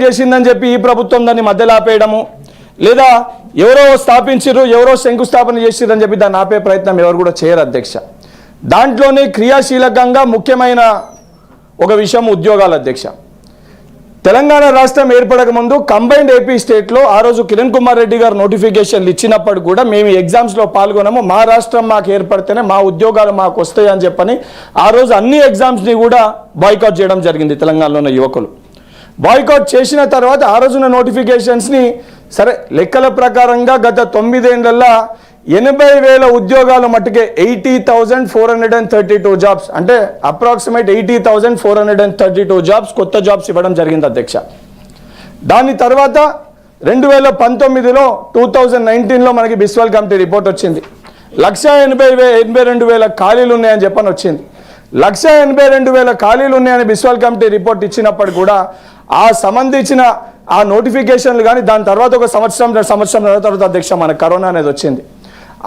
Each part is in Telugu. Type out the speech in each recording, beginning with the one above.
చేసిందని చెప్పి ఈ ప్రభుత్వం దాన్ని మధ్యలో ఆపేయడము, లేదా ఎవరో స్థాపించారు ఎవరో శంకుస్థాపన చేసిరని చెప్పి దాన్ని ఆపే ప్రయత్నం ఎవరు కూడా చేయరు అధ్యక్ష. దాంట్లోనే క్రియాశీలకంగా ముఖ్యమైన ఒక విషయం ఉద్యోగాల అధ్యక్ష. తెలంగాణ రాష్ట్రం ఏర్పడక ముందు కంబైన్డ్ ఏపీ స్టేట్లో ఆ రోజు కిరణ్ కుమార్ రెడ్డి గారు నోటిఫికేషన్లు ఇచ్చినప్పుడు కూడా మేము ఎగ్జామ్స్లో పాల్గొన్నాము, మా రాష్ట్రం మాకు ఏర్పడితేనే మా ఉద్యోగాలు మాకు వస్తాయి అని చెప్పని ఆ రోజు అన్ని ఎగ్జామ్స్ని కూడా బాయ్కాట్ చేయడం జరిగింది. తెలంగాణలో ఉన్న యువకులు బాయ్కాట్ చేసిన తర్వాత ఆ రోజున నోటిఫికేషన్స్ని సరే లెక్కల ప్రకారంగా గత 9 ఏళ్లలో 80,000 ఉద్యోగాలు మట్టుకే 80,432 జాబ్స్, అంటే అప్రాక్సిమేట్ 80,432 జాబ్స్ కొత్త జాబ్స్ ఇవ్వడం జరిగింది అధ్యక్ష. దాని తర్వాత 2019లో 2019లో మనకి బిస్వాల్ కమిటీ రిపోర్ట్ వచ్చింది. 1,82,000 ఖాళీలు ఉన్నాయని చెప్పని వచ్చింది. 1,82,000 ఖాళీలు ఉన్నాయని బిస్వాల్ కమిటీ రిపోర్ట్ ఇచ్చినప్పుడు కూడా ఆ సంబంధించిన ఆ నోటిఫికేషన్లు కానీ దాని తర్వాత ఒక సంవత్సరం తర్వాత అధ్యక్ష మన కరోనా అనేది వచ్చింది.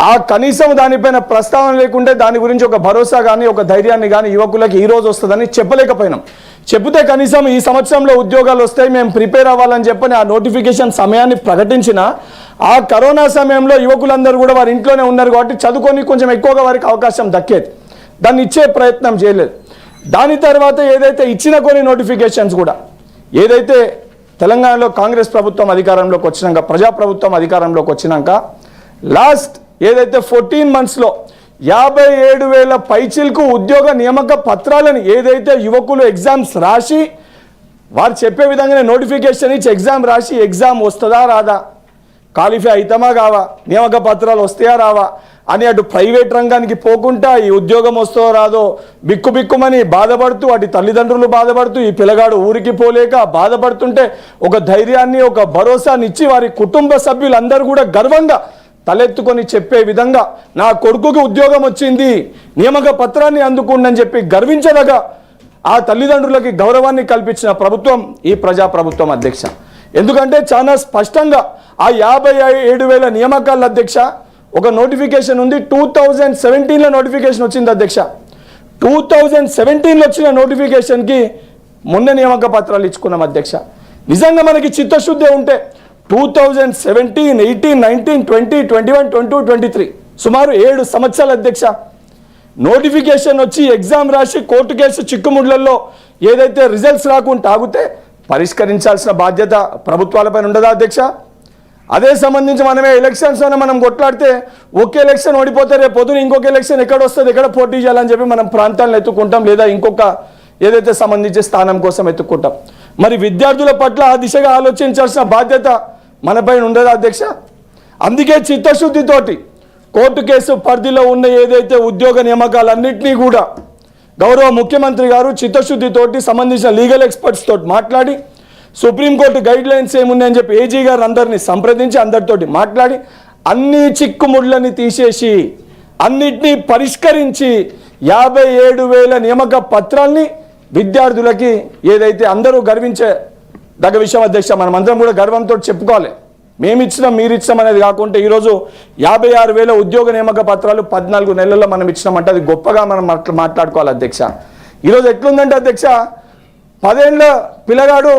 ఆ కనీసం దానిపైన ప్రస్తావన లేకుంటే దాని గురించి ఒక భరోసా కానీ ఒక ధైర్యాన్ని కానీ యువకులకి ఈ రోజు వస్తుందని చెప్పలేకపోయినాం. చెప్తే కనీసం ఈ సంవత్సరంలో ఉద్యోగాలు వస్తాయి మేము ప్రిపేర్ అవ్వాలని చెప్పని ఆ నోటిఫికేషన్ సమయాన్ని ప్రకటించిన ఆ కరోనా సమయంలో యువకులందరూ కూడా వారి ఇంట్లోనే ఉన్నారు కాబట్టి చదువుకొని కొంచెం ఎక్కువగా వారికి అవకాశం దక్కేది, దాన్ని ఇచ్చే ప్రయత్నం చేయలేదు. దాని తర్వాత ఏదైతే ఇచ్చిన కొన్ని నోటిఫికేషన్స్ కూడా ఏదైతే తెలంగాణలో కాంగ్రెస్ ప్రభుత్వం అధికారంలోకి వచ్చినాక ప్రజాప్రభుత్వం అధికారంలోకి వచ్చినాక లాస్ట్ ఏదైతే 14 monthsలో 57,000 పైచిలకు ఉద్యోగ నియామక పత్రాలను ఏదైతే యువకులు ఎగ్జామ్స్ రాసి వారు చెప్పే విధంగానే నోటిఫికేషన్ ఇచ్చి ఎగ్జామ్ రాసి ఎగ్జామ్ వస్తుందా రాదా, క్వాలిఫై అవుతామా కావా, నియామక పత్రాలు వస్తాయా రావా అని అటు ప్రైవేట్ రంగానికి పోకుండా ఈ ఉద్యోగం వస్తో రాదో బిక్కుమని బాధపడుతూ అటు తల్లిదండ్రులు బాధపడుతూ ఈ పిల్లగాడు ఊరికి పోలేక బాధపడుతుంటే ఒక ధైర్యాన్ని ఒక భరోసాని ఇచ్చి వారి కుటుంబ సభ్యులందరూ కూడా గర్వంగా తలెత్తుకొని చెప్పే విధంగా నా కొడుకుకి ఉద్యోగం వచ్చింది నియామక పత్రాన్ని అందుకుండని చెప్పి గర్వించదగా ఆ తల్లిదండ్రులకి గౌరవాన్ని కల్పించిన ప్రభుత్వం ఈ ప్రజాప్రభుత్వం అధ్యక్ష. ఎందుకంటే చాలా స్పష్టంగా ఆ 57,000 నియామకాల అధ్యక్ష ఒక నోటిఫికేషన్ ఉంది. 2017లో నోటిఫికేషన్ వచ్చింది అధ్యక్ష. 2017లో వచ్చిన నోటిఫికేషన్కి మొన్న నియామక పత్రాలు ఇచ్చుకున్నాం అధ్యక్ష. నిజంగా మనకి చిత్తశుద్ధి ఉంటే 2017, 18, 19, 20, 21, 22, 23 సుమారు 7 సంవత్సరాల అధ్యక్ష నోటిఫికేషన్ వచ్చి ఎగ్జామ్ రాసి కోర్టు కేసు చిక్కుముళ్లలో ఏదైతే రిజల్ట్స్ రాకుండా ఆగితే పరిష్కరించాల్సిన బాధ్యత ప్రభుత్వాలపైన ఉండదా అధ్యక్ష? అదే సంబంధించి మనమే ఎలక్షన్స్ అని మనం కొట్లాడితే ఒకే ఎలక్షన్ ఓడిపోతే రేపు పొద్దున ఇంకొక ఎలక్షన్ ఎక్కడ వస్తుంది ఎక్కడ పోటీ చేయాలని చెప్పి మనం ప్రాంతాలను ఎత్తుకుంటాం, లేదా ఇంకొక ఏదైతే సంబంధించి స్థానం కోసం ఎత్తుకుంటాం. మరి విద్యార్థుల పట్ల ఆ దిశగా ఆలోచించాల్సిన బాధ్యత మనపైన ఉండదా అధ్యక్ష? అందుకే చిత్తశుద్ధితోటి కోర్టు కేసు పరిధిలో ఉన్న ఏదైతే ఉద్యోగ నియామకాలన్నింటినీ కూడా గౌరవ ముఖ్యమంత్రి గారు చిత్తశుద్ధితోటి సంబంధించిన లీగల్ ఎక్స్పర్ట్స్ తోటి మాట్లాడి సుప్రీంకోర్టు గైడ్ లైన్స్ ఏమున్నాయని చెప్పి ఏజీ గారు అందరినీ సంప్రదించి అందరితోటి మాట్లాడి అన్ని చిక్కుముళ్ళని తీసేసి అన్నిటినీ పరిష్కరించి 57,000 నియామక పత్రాల్ని విద్యార్థులకి ఏదైతే అందరూ గర్వించే దగ్గ విషయం అధ్యక్ష, మనం అందరం కూడా గర్వంతో చెప్పుకోవాలి. మేమిచ్చినాం మీరు ఇచ్చినాం అనేది కాకుండా ఈరోజు 56,000 ఉద్యోగ నియామక పత్రాలు 14 నెలల్లో మనం ఇచ్చినామంటే అది గొప్పగా మనం మాట్లాడుకోవాలి అధ్యక్ష. ఈరోజు ఎట్లుందంటే అధ్యక్ష 10 ఏళ్ల పిల్లగాడు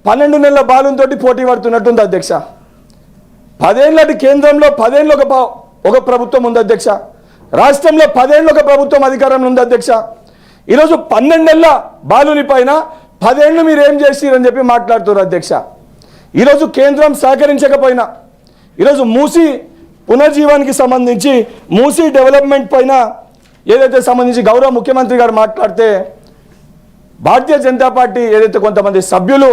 12 నెలల బాలుతో పోటీ పడుతున్నట్టుంది అధ్యక్ష. 10 ఏళ్ళటి కేంద్రంలో 10 ఏళ్ళు ఒక ప్రభుత్వం ఉంది అధ్యక్ష, రాష్ట్రంలో 10 ఏళ్ళు ఒక ప్రభుత్వం అధికారంలో ఉంది అధ్యక్ష. ఈరోజు 12 ఏళ్ళ బాలుని పైన 10 ఏళ్ళు మీరు ఏం చేసిరని చెప్పి మాట్లాడుతున్నారు అధ్యక్ష. ఈరోజు కేంద్రం సహకరించకపోయినా ఈరోజు మూసీ పునర్జీవానికి సంబంధించి మూసీ డెవలప్మెంట్ పైన ఏదైతే సంబంధించి గౌరవ ముఖ్యమంత్రి గారు మాట్లాడితే భారతీయ జనతా పార్టీ ఏదైతే కొంతమంది సభ్యులు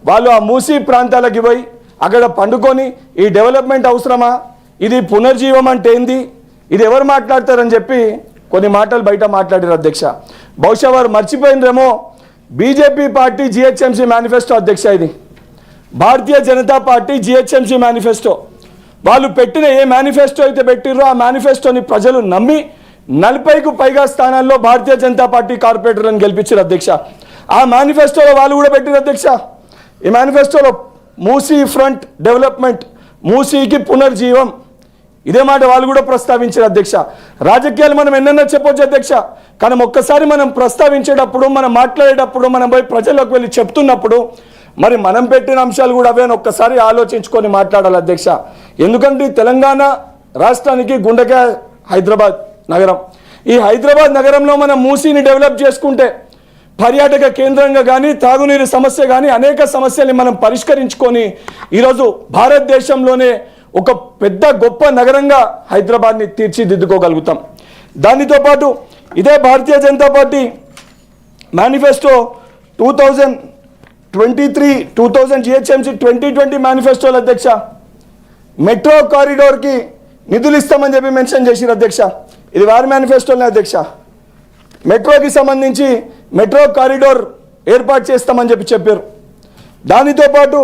వాళ్ళు ఆ మూసీ ప్రాంతాలకు పోయి అక్కడ పండుకొని ఈ డెవలప్మెంట్ అవసరమా, ఇది పునర్జీవం అంటే ఏంది, ఇది ఎవరు మాట్లాడతారని చెప్పి కొన్ని మాటలు బయట మాట్లాడారు అధ్యక్ష. బహుశా వారు మర్చిపోయినరేమో బీజేపీ పార్టీ జిహెచ్ఎంసీ మేనిఫెస్టో అధ్యక్ష, ఇది Bharatiya Janata party GHMC manifesto. వాళ్ళు పెట్టిన ఏ మేనిఫెస్టో అయితే పెట్టిర్రో ఆ మేనిఫెస్టోని ప్రజలు నమ్మి 40కు పైగా స్థానాల్లో భారతీయ జనతా పార్టీ కార్పొరేటర్లను గెలిపించారు అధ్యక్ష. ఆ మేనిఫెస్టోలో వాళ్ళు కూడా పెట్టిన అధ్యక్ష, ఈ మేనిఫెస్టోలో మూసీ ఫ్రంట్ డెవలప్మెంట్, మూసీకి పునర్జీవం, ఇదే మాట వాళ్ళు కూడా ప్రస్తావించారు అధ్యక్ష. రాజకీయాలు మనం ఎన్నెన్నో చెప్పొచ్చు అధ్యక్ష, కానీ ఒక్కసారి మనం ప్రస్తావించేటప్పుడు మనం మాట్లాడేటప్పుడు మనం పోయి ప్రజల్లోకి వెళ్ళి చెప్తున్నప్పుడు మరి మనం పెట్టిన అంశాలు కూడా అవే అని ఒక్కసారి ఆలోచించుకొని మాట్లాడాలి అధ్యక్ష. ఎందుకంటే తెలంగాణ రాష్ట్రానికి గుండెకాయ హైదరాబాద్ నగరం. ఈ హైదరాబాద్ నగరంలో మనం మూసీని డెవలప్ చేసుకుంటే పర్యాటక కేంద్రంగా కానీ తాగునీరు సమస్య కానీ అనేక సమస్యల్ని మనం పరిష్కరించుకొని ఈరోజు భారతదేశంలోనే ఒక పెద్ద గొప్ప నగరంగా హైదరాబాద్ని తీర్చిదిద్దుకోగలుగుతాం. దానితో పాటు ఇదే Bharatiya Janata party manifesto 2023 GHMC 2020 మేనిఫెస్టోల అధ్యక్ష మెట్రో కారిడోర్కి నిధులు ఇస్తామని చెప్పి మెన్షన్ చేసిరు అధ్యక్ష. ఇది వారి మేనిఫెస్టోనే అధ్యక్ష. మెట్రోకి సంబంధించి మెట్రో కారిడోర్ ఏర్పాటు చేస్తామని చెప్పి చెప్పారు. దానితో పాటు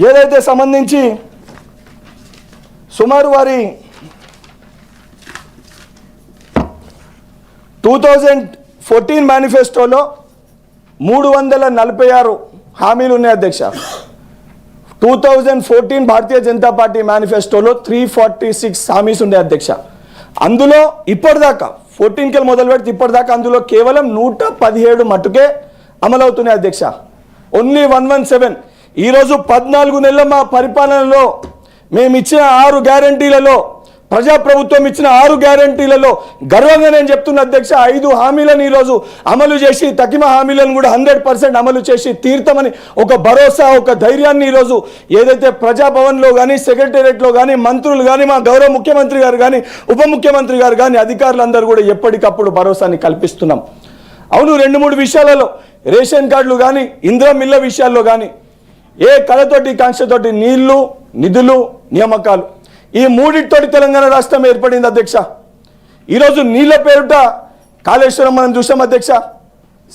ఏదైతే సంబంధించి సుమారు వారి 2014 మేనిఫెస్టోలో 346 హామీలు ఉన్నాయి అధ్యక్ష. 2014 భారతీయ జనతా పార్టీ మేనిఫెస్టోలో 346 హామీస్ ఉండే అధ్యక్ష. అందులో ఇప్పటిదాకా 14కి మొదలు పెడితే ఇప్పటిదాకా అందులో కేవలం 117 మట్టుకే అమలవుతున్నాయి అధ్యక్ష. ఓన్లీ 117. ఈరోజు 14 నెలల మా పరిపాలనలో మేము ఇచ్చిన 6 గ్యారంటీలలో, ప్రజాప్రభుత్వం ఇచ్చిన 6 గ్యారంటీలలో గర్వంగా నేను చెప్తున్న అధ్యక్ష, 5 హామీలను ఈరోజు అమలు చేసి తగిన హామీలను కూడా 100% అమలు చేసి తీర్థమని ఒక భరోసా, ఒక ధైర్యాన్ని ఈరోజు ఏదైతే ప్రజాభవన్లో కానీ సెక్రటేరియట్లో కానీ మంత్రులు కానీ మా గౌరవ ముఖ్యమంత్రి గారు కానీ ఉప ముఖ్యమంత్రి గారు కానీ అధికారులందరూ కూడా ఎప్పటికప్పుడు భరోసాని కల్పిస్తున్నాం. అవును, 2-3 విషయాలలో రేషన్ కార్డులు కానీ ఇందిరా మిల్ల విషయాల్లో కానీ ఏ కళతోటి కాంక్షతోటి నీళ్లు, నిధులు, నియామకాలు ఈ మూడింటితోటి తెలంగాణ రాష్ట్రం ఏర్పడింది అధ్యక్ష. ఈరోజు నీళ్ల పేరుట కాళేశ్వరం మనం చూసాం అధ్యక్ష,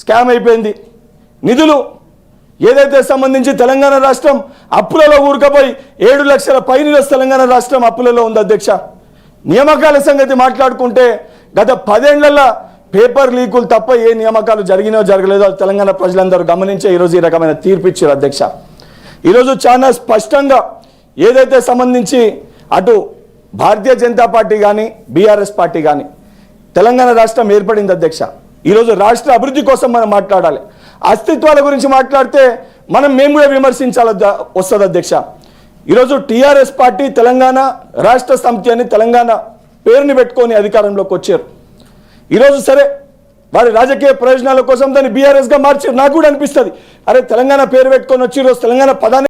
స్కామ్ అయిపోయింది. నిధులు ఏదైతే సంబంధించి తెలంగాణ రాష్ట్రం అప్పులలో ఊరుకపోయి 7 లక్షల పైన తెలంగాణ రాష్ట్రం అప్పులలో ఉంది అధ్యక్ష. నియామకాల సంగతి మాట్లాడుకుంటే గత 10 ఏళ్లలో పేపర్ లీకులు తప్ప ఏ నియామకాలు జరిగినో జరగలేదో తెలంగాణ ప్రజలందరూ గమనించే ఈరోజు ఈ రకమైన తీర్పు ఇచ్చారు అధ్యక్ష. ఈరోజు చాలా స్పష్టంగా ఏదైతే సంబంధించి అటు భారతీయ జనతా పార్టీ కానీ బీఆర్ఎస్ పార్టీ కానీ తెలంగాణ రాష్ట్రం ఏర్పడింది అధ్యక్ష. ఈరోజు రాష్ట్ర అభివృద్ధి కోసం మనం మాట్లాడాలి. అస్తిత్వాల గురించి మాట్లాడితే మేము కూడా విమర్శించాలి వస్తుంది అధ్యక్ష. ఈరోజు టీఆర్ఎస్ పార్టీ తెలంగాణ రాష్ట్ర సమితి అని తెలంగాణ పేరుని పెట్టుకొని అధికారంలోకి వచ్చారు. ఈరోజు సరే వారి రాజకీయ ప్రయోజనాల కోసం దాన్ని బీఆర్ఎస్గా మార్చారు. నాకు కూడా అనిపిస్తుంది, అరే తెలంగాణ పేరు పెట్టుకొని వచ్చి ఈరోజు తెలంగాణ పదాన్ని